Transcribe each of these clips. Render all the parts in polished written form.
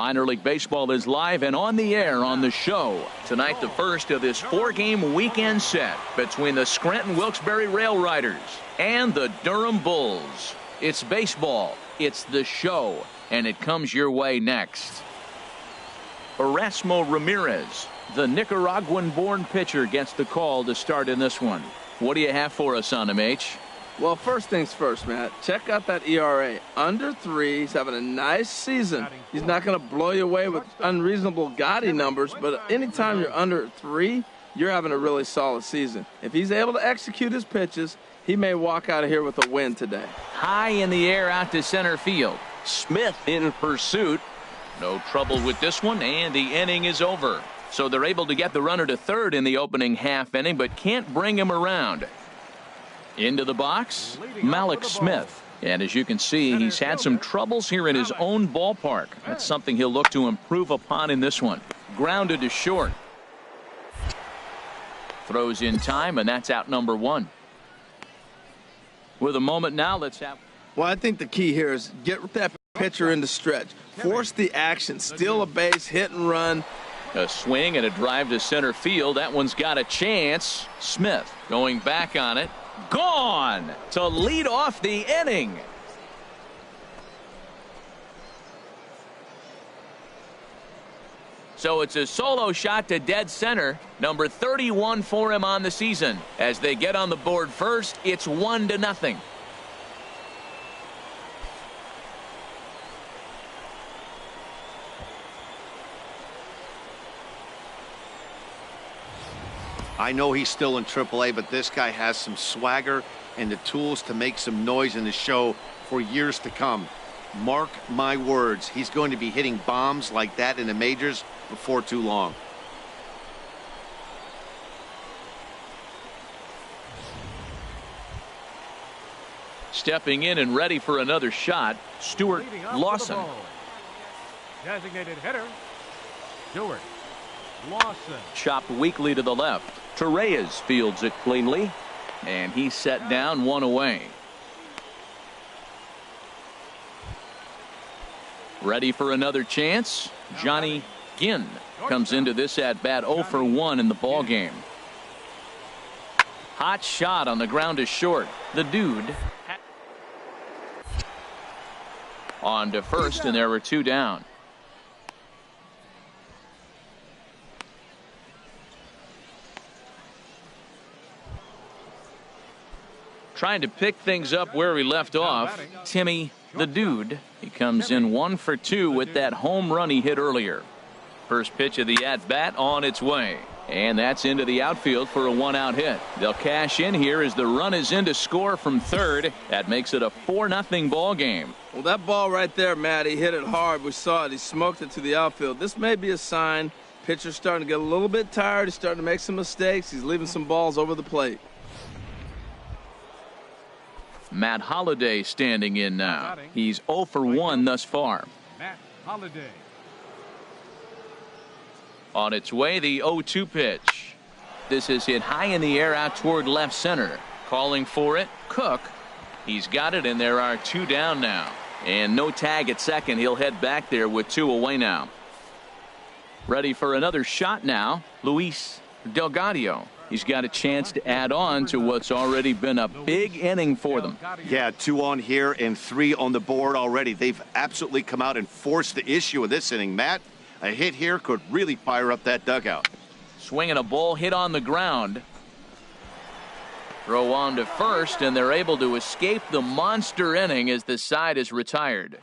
Minor League Baseball is live and on the air on the show. Tonight, the first of this 4-game weekend set between the Scranton Wilkes-Barre Rail Riders and the Durham Bulls. It's baseball, it's the show, and it comes your way next. Erasmo Ramirez, the Nicaraguan-born pitcher, gets the call to start in this one. What do you have for us on him, H? Well, first things first, Matt. Check out that ERA. Under 3. He's having a nice season. He's not going to blow you away with unreasonable gaudy numbers, but anytime you're under 3, you're having a really solid season. If he's able to execute his pitches, he may walk out of here with a win today. High in the air out to center field. Smith in pursuit. No trouble with this one, and the inning is over. So they're able to get the runner to third in the opening half inning, but can't bring him around. Into the box, Malik Smith. And as you can see, he's had some troubles here in his own ballpark. That's something he'll look to improve upon in this one. Grounded to short. Throws in time, and that's out number 1. With a moment now, let's have... Well, I think the key here is get that pitcher into stretch. Force the action. Steal a base, hit and run. A swing and a drive to center field. That one's got a chance. Smith going back on it. Gone to lead off the inning. So it's a solo shot to dead center. Number 31 for him on the season. As they get on the board first, it's 1-0. I know he's still in AAA, but this guy has some swagger and the tools to make some noise in the show for years to come. Mark my words, he's going to be hitting bombs like that in the majors before too long. Stepping in and ready for another shot, Stuart Lawson. Designated hitter, Stuart Lawson. Chopped weakly to the left. Torreyes fields it cleanly, and he's set down, 1 away. Ready for another chance. Johnny Ginn comes into this at bat 0 for 1 in the ball game. Hot shot on the ground to short. The dude on to first, and there were 2 down. Trying to pick things up where we left off, Timmy the Dude. He comes in 1 for 2 with that home run he hit earlier. First pitch of the at-bat on its way. And that's into the outfield for a 1-out hit. They'll cash in here as the run is in to score from third. That makes it a 4-0 ball game. Well, that ball right there, Matt, he hit it hard. We saw it. He smoked it to the outfield. This may be a sign. Pitcher's starting to get a little bit tired. He's starting to make some mistakes. He's leaving some balls over the plate. Matt Holliday standing in now. He's 0 for 1 thus far. Matt Holliday. On its way, the 0-2 pitch. This is hit high in the air out toward left center. Calling for it, Cook. He's got it, and there are 2 down now. And no tag at second. He'll head back there with 2 away now. Ready for another shot now, Luis Delgado. He's got a chance to add on to what's already been a big inning for them. Yeah, 2 on here and 3 on the board already. They've absolutely come out and forced the issue of this inning. Matt, a hit here could really fire up that dugout. Swinging a ball hit on the ground. Throw on to first, and they're able to escape the monster inning as the side is retired.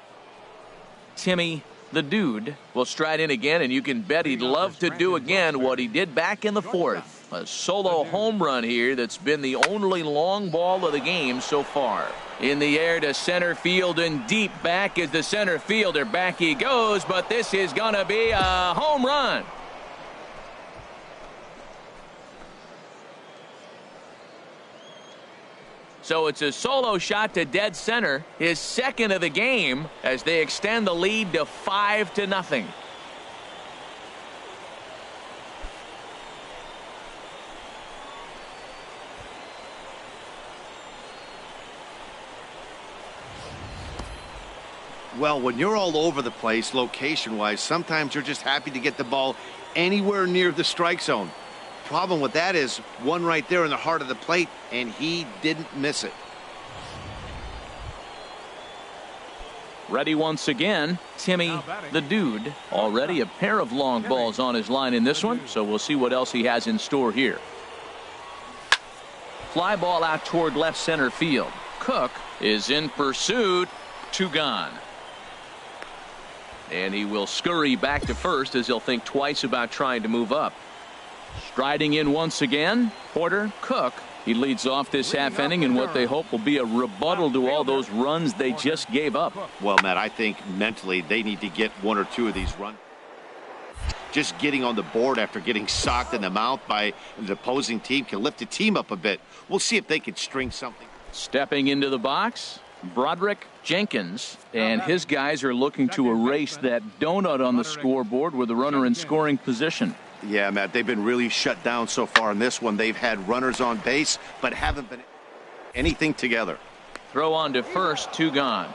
Timmy the Dude will stride in again, and you can bet he'd love to do again what he did back in the 4th. A solo home run here that's been the only long ball of the game so far. In the air to center field and deep back is the center fielder. Back he goes, but this is going to be a home run. So it's a solo shot to dead center, his second of the game, as they extend the lead to 5-0. Well, when you're all over the place location-wise, sometimes you're just happy to get the ball anywhere near the strike zone. Problem with that is one right there in the heart of the plate, and he didn't miss it. Ready once again, Timmy the Dude. Already a pair of long balls on his line in this one, so we'll see what else he has in store here. Fly ball out toward left center field. Cook is in pursuit. 2 gone. And he will scurry back to first as he'll think twice about trying to move up. Striding in once again, Porter Cook. He leads off this half inning in what they hope will be a rebuttal to all those runs they just gave up. Well, Matt, I think mentally they need to get 1 or 2 of these runs. Just getting on the board after getting socked in the mouth by the opposing team can lift the team up a bit. We'll see if they can string something. Stepping into the box, Broderick Jenkins, and his guys are looking to erase that donut on the scoreboard with a runner in scoring position. Yeah, Matt, they've been really shut down so far in this one. They've had runners on base, but haven't been anything together. Throw on to first, 2 gone.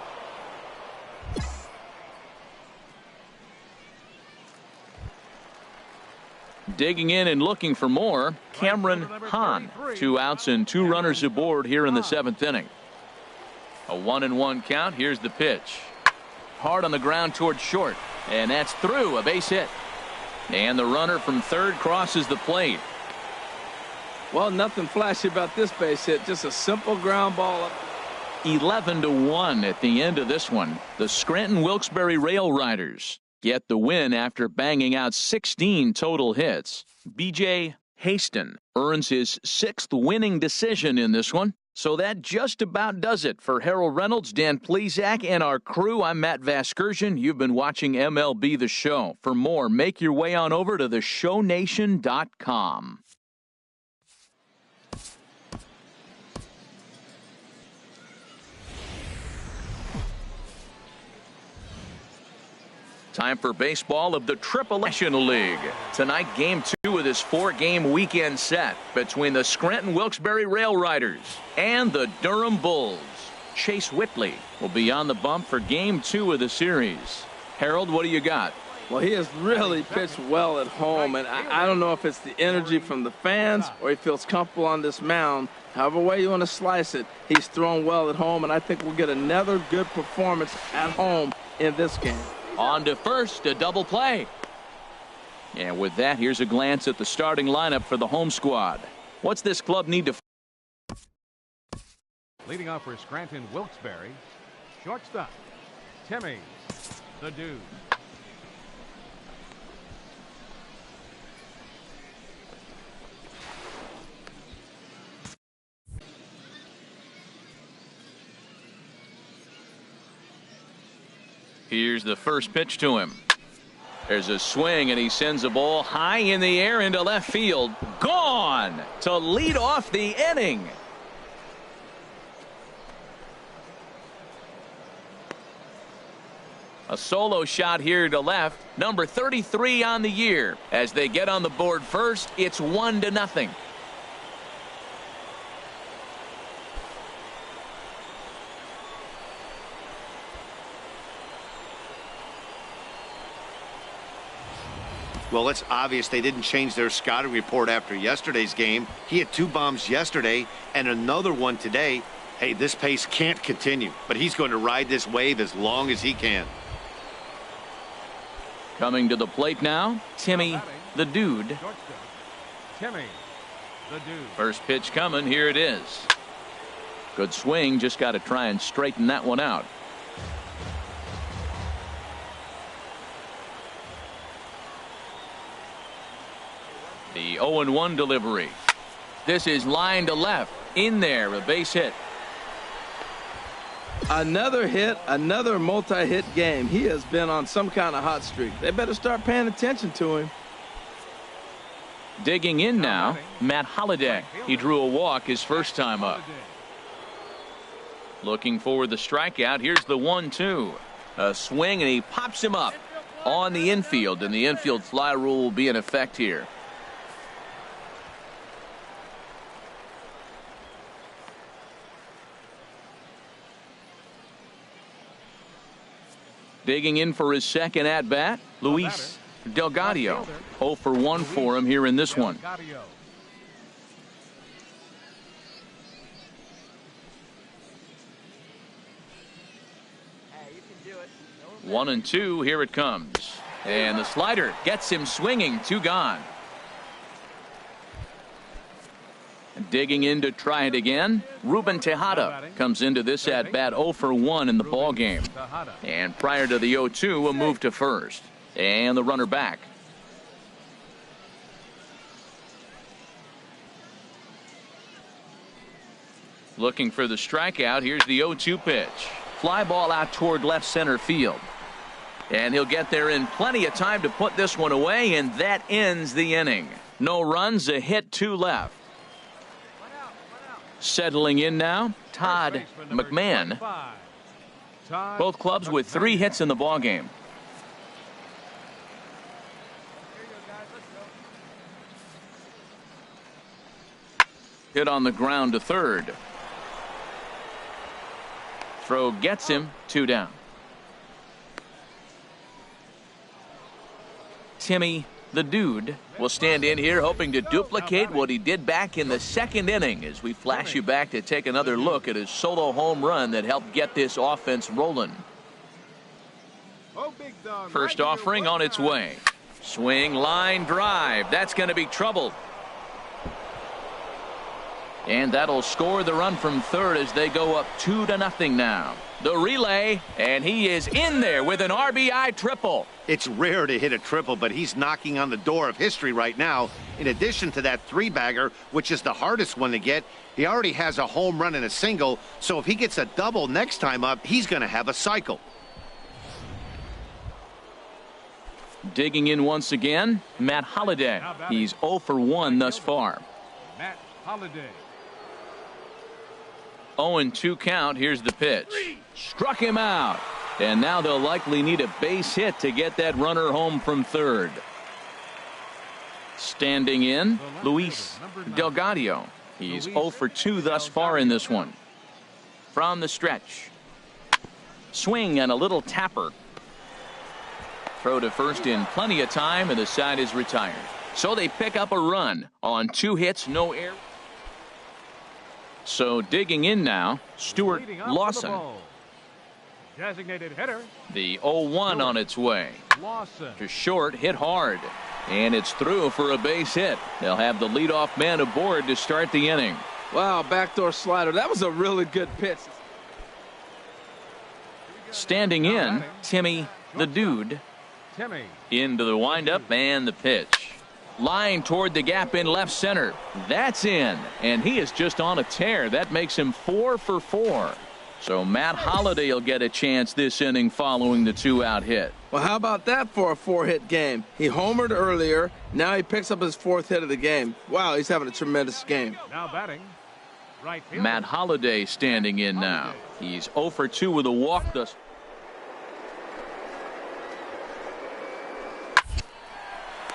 Digging in and looking for more, Cameron Hahn. 2 outs and 2 runners aboard here in the 7th inning. A 1-1 count. Here's the pitch. Hard on the ground toward short, and that's through, a base hit. And the runner from third crosses the plate. Well, nothing flashy about this base hit, just a simple ground ball up. 11-1 at the end of this one. The Scranton Wilkes-Barre Rail Riders get the win after banging out 16 total hits. B.J. Haston earns his 6th winning decision in this one. So that just about does it for Harold Reynolds, Dan Plesac, and our crew. I'm Matt Vasgersian. You've been watching MLB The Show. For more, make your way on over to theshownation.com. Time for baseball of the Triple National League. Tonight, Game 2 of this 4-game weekend set between the Scranton Wilkes-Barre Rail Riders and the Durham Bulls. Chase Whitley will be on the bump for Game 2 of the series. Harold, what do you got? Well, he has really pitched well at home, and I don't know if it's the energy from the fans or he feels comfortable on this mound. However way you want to slice it, he's thrown well at home, and I think we'll get another good performance at home in this game. On to first, a double play. And with that, here's a glance at the starting lineup for the home squad. What's this club need to... Leading off for Scranton Wilkes-Barre, shortstop, Timmy the Dude. Here's the first pitch to him. There's a swing, and he sends a ball high in the air into left field. Gone to lead off the inning. A solo shot here to left. Number 33 on the year. As they get on the board first, it's 1-0. Well, it's obvious they didn't change their scouting report after yesterday's game. He had 2 bombs yesterday and another one today. Hey, this pace can't continue, but he's going to ride this wave as long as he can. Coming to the plate now, Timmy the Dude. Timmy the Dude. First pitch coming. Here it is. Good swing. Just got to try and straighten that one out. The 0-1 delivery. This is line to left. In there, a base hit. Another hit, another multi-hit game. He has been on some kind of hot streak. They better start paying attention to him. Digging in now, Matt Holliday. He drew a walk his first time up. Looking for the strikeout. Here's the 1-2. A swing, and he pops him up on the infield, and the infield fly rule will be in effect here. Digging in for his second at-bat, Luis Delgado. 0 for 1 for him here in this one. 1-2, here it comes. And the slider gets him swinging, 2 gone. Digging in to try it again, Ruben Tejada comes into this at-bat 0 for 1 in the ball game. And prior to the 0-2, a move to first. And the runner back. Looking for the strikeout. Here's the 0-2 pitch. Fly ball out toward left center field. And he'll get there in plenty of time to put this one away, and that ends the inning. No runs, a hit, 2 left. Settling in now, Todd McMahon. Both clubs with 3 hits in the ball game. Hit on the ground to third. Throw gets him, 2 down. Timmy the Dude will stand in here hoping to duplicate what he did back in the second inning as we flash you back to take another look at his solo home run that helped get this offense rolling. First offering on its way. Swing, line, drive. That's going to be trouble. And that'll score the run from third as they go up 2-0 now. The relay, and he is in there with an RBI triple. It's rare to hit a triple, but he's knocking on the door of history right now. In addition to that 3-bagger, which is the hardest one to get, he already has a home run and a single, so if he gets a double next time up, he's going to have a cycle. Digging in once again, Matt Holliday. He's 0 for 1 thus far. Matt Holliday. 0-2 count. Here's the pitch. Struck him out. And now they'll likely need a base hit to get that runner home from third. Standing in, Luis Delgado. He's 0 for 2 thus far in this one. From the stretch. Swing and a little tapper. Throw to first in plenty of time, and the side is retired. So they pick up a run on 2 hits, no error. So digging in now, Stuart Lawson. Designated hitter. The 0-1 on its way. Lawson. To short, hit hard. And it's through for a base hit. They'll have the leadoff man aboard to start the inning. Wow, backdoor slider. That was a really good pitch. Standing in, Timmy the Dude. Timmy. Into the windup and the pitch. Line toward the gap in left center. That's in. And he is just on a tear. That makes him 4 for 4. So Matt Holliday will get a chance this inning following the 2-out hit. Well, how about that for a 4-hit game? He homered earlier. Now he picks up his 4th hit of the game. Wow, he's having a tremendous game. Now batting. Right fielder. Matt Holliday standing in now. He's 0 for 2 with a walk thus.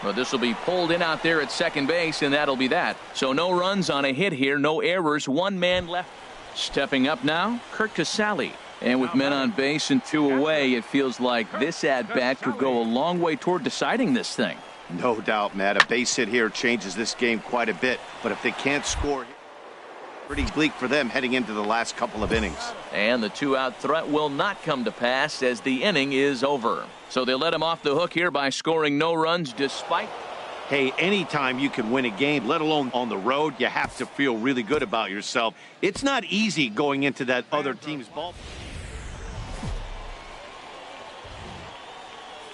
Well, this will be pulled in out there at second base, and that'll be that. So no runs on a hit here, no errors, 1 man left. Stepping up now, Kurt Casale. And with men on base and 2 away, it feels like this at-bat could go a long way toward deciding this thing. No doubt, Matt. A base hit here changes this game quite a bit. But if they can't score, pretty bleak for them heading into the last couple of innings. And the 2-out threat will not come to pass as the inning is over. So they let him off the hook here by scoring no runs despite. Hey, anytime you can win a game, let alone on the road, you have to feel really good about yourself. It's not easy going into that other team's ball.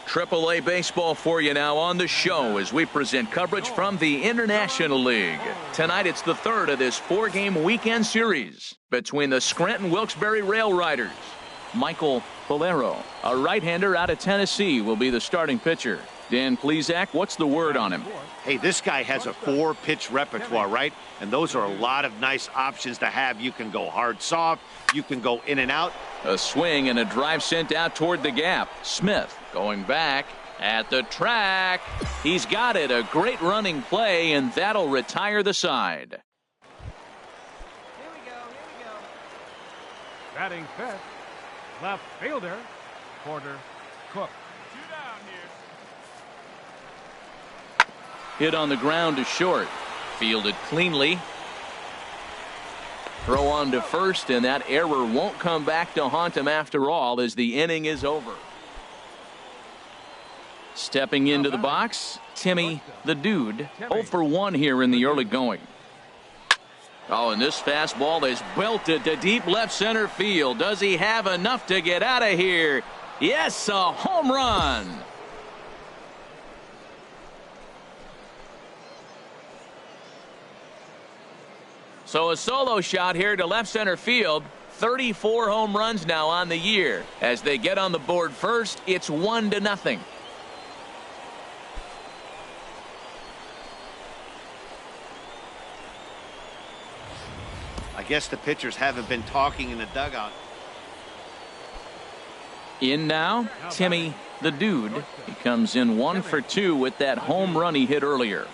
AAA baseball for you now on the show as we present coverage from the International League. Tonight it's the 3rd of this 4-game weekend series between the Scranton Wilkes-Barre Rail Riders. Michael Bolero, a right-hander out of Tennessee, will be the starting pitcher. Dan Plesac, what's the word on him? Hey, this guy has a 4-pitch repertoire, right? And those are a lot of nice options to have. You can go hard, soft. You can go in and out. A swing and a drive sent out toward the gap. Smith going back at the track. He's got it. A great running play, and that'll retire the side. Here we go. Batting fifth. Left fielder. Porter. Cook. Hit on the ground to short. Fielded cleanly. Throw on to first, and that error won't come back to haunt him after all as the inning is over. Stepping into the box, Timmy the Dude, 0 for 1 here in the early going. Oh, and this fastball is belted to deep left center field. Does he have enough to get out of here? Yes, a home run. So a solo shot here to left center field. 34 home runs now on the year. As they get on the board first, it's 1-0. I guess the pitchers haven't been talking in the dugout. In now, Timmy the Dude. He comes in 1 for 2 with that home run he hit earlier.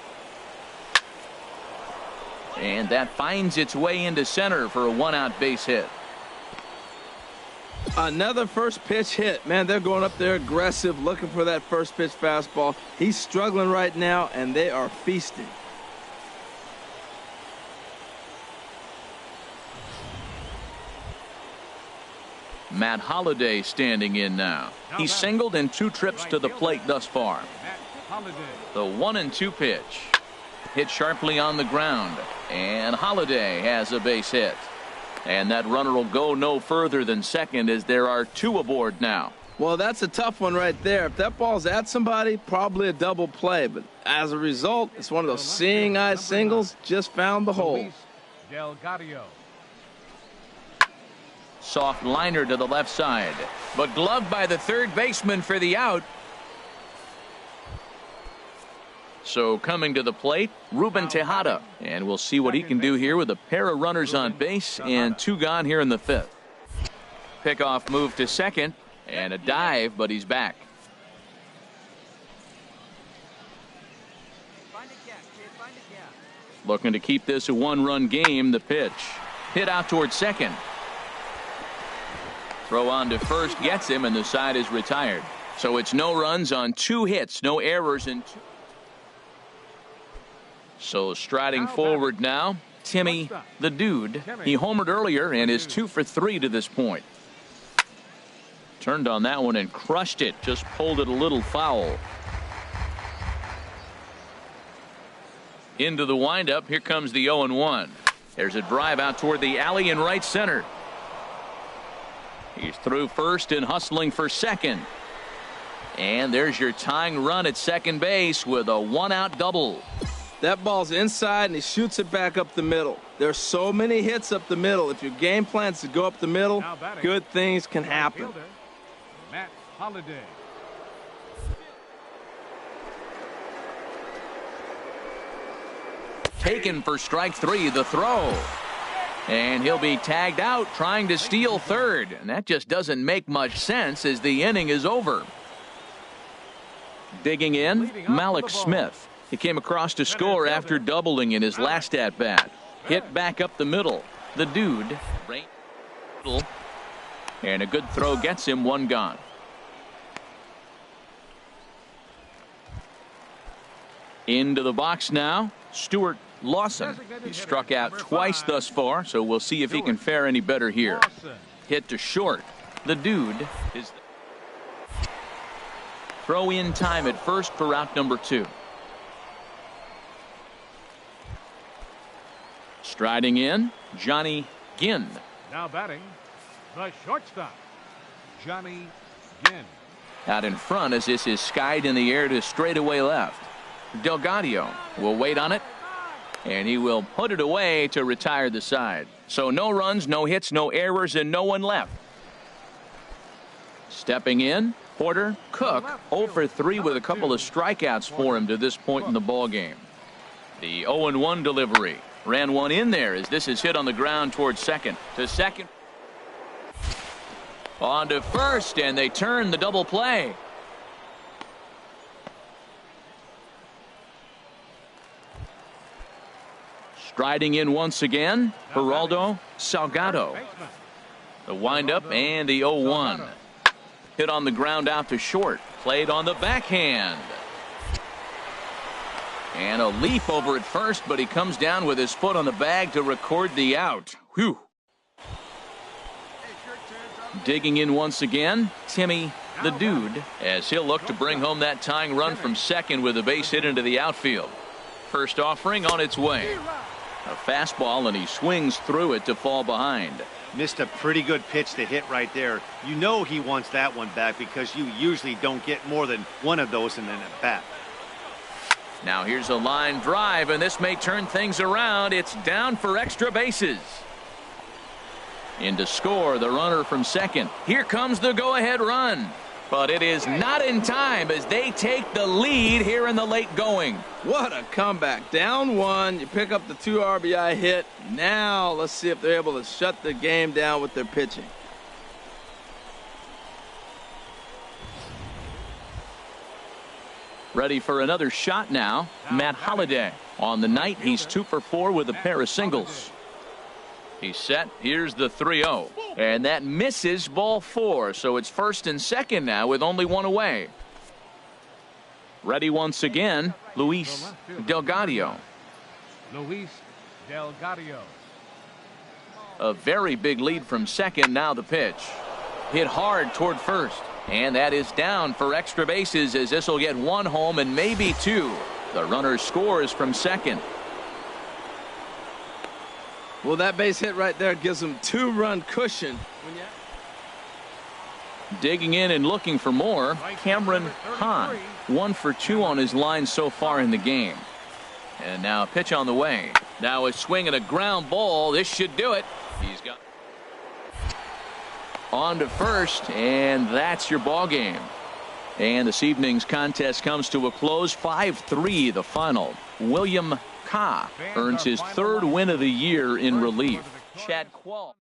And that finds its way into center for a 1-out base hit. Another first pitch hit. Man, they're going up there aggressive, looking for that first pitch fastball. He's struggling right now, and they are feasting. Matt Holliday standing in now. He's singled in 2 trips to the plate thus far. The 1-2 pitch. Hit sharply on the ground, and Holliday has a base hit. And that runner will go no further than second as there are 2 aboard now. Well, that's a tough one right there. If that ball's at somebody, probably a double play. But as a result, it's one of those seeing eye singles. Just found the hole. Soft liner to the left side, but gloved by the third baseman for the out. So coming to the plate, Ruben Tejada, and we'll see what he can do here with a pair of runners on base and 2 gone here in the 5th. Pickoff move to second and a dive, but he's back. Looking to keep this a 1-run game. The pitch hit out towards second. Throw on to first gets him, and the side is retired. So it's no runs on 2 hits, no errors in 2. So striding forward now, Timmy the Dude. He homered earlier and is 2 for 3 to this point. Turned on that one and crushed it. Just pulled it a little foul. Into the windup. Here comes the 0-1. There's a drive out toward the alley in right center. He's through first and hustling for second. And there's your tying run at second base with a 1-out double. That ball's inside, and he shoots it back up the middle. There's so many hits up the middle. If your game plan's to go up the middle, good things can happen. Matt Holliday. Taken for strike 3, the throw. And he'll be tagged out trying to steal third. And that just doesn't make much sense as the inning is over. Digging in, Malik Smith. He came across to score after doubling in his last at-bat. Hit back up the middle. The Dude. And a good throw gets him 1 gone. Into the box now, Stuart Lawson. He struck out twice thus far, so we'll see if he can fare any better here. Hit to short. The Dude is throw in time at first for out number 2. Striding in, Johnny Ginn. Now batting, the shortstop, Johnny Ginn. Out in front as this is skied in the air to straightaway left. Delgado will wait on it, and he will put it away to retire the side. So no runs, no hits, no errors, and no one left. Stepping in, Porter Cook, 0 for 3 with a couple of strikeouts for him to this point in the ball game. The 0-1 delivery. Ran one in there as this is hit on the ground towards second. To second. On to first, and they turn the double play. Striding in once again, Geraldo Salgado. The windup and the 0-1. Hit on the ground out to short. Played on the backhand. And a leap over at first, but he comes down with his foot on the bag to record the out. Whew. Digging in once again, Timmy the Dude, as he'll look to bring home that tying run from second with a base hit into the outfield. First offering on its way. A fastball, and he swings through it to fall behind. Missed a pretty good pitch to hit right there. You know he wants that one back because you usually don't get more than one of those in an at-bat. Now here's a line drive, and this may turn things around. It's down for extra bases. In to score, the runner from second. Here comes the go-ahead run. But it is not in time as they take the lead here in the late going. What a comeback. Down one, you pick up the 2 RBI hit. Now let's see if they're able to shut the game down with their pitching. Ready for another shot now, Matt Holliday. On the night, he's 2 for 4 with a pair of singles. He's set. Here's the 3-0. And that misses ball 4. So it's first and second now with only one away. Ready once again, Luis Delgado. Luis Delgado. A very big lead from second. Now the pitch. Hit hard toward first. And that is down for extra bases as this will get 1 home and maybe 2. The runner scores from second. Well, that base hit right there gives them 2-run cushion. Digging in and looking for more, Cameron Hahn. 1 for 2 on his line so far in the game. And now a pitch on the way. Now a swing and a ground ball. This should do it. He's got on to first, and that's your ball game. And this evening's contest comes to a close. 5-3 the final. William Ka earns his 3rd win of the year in relief. Chad Quall.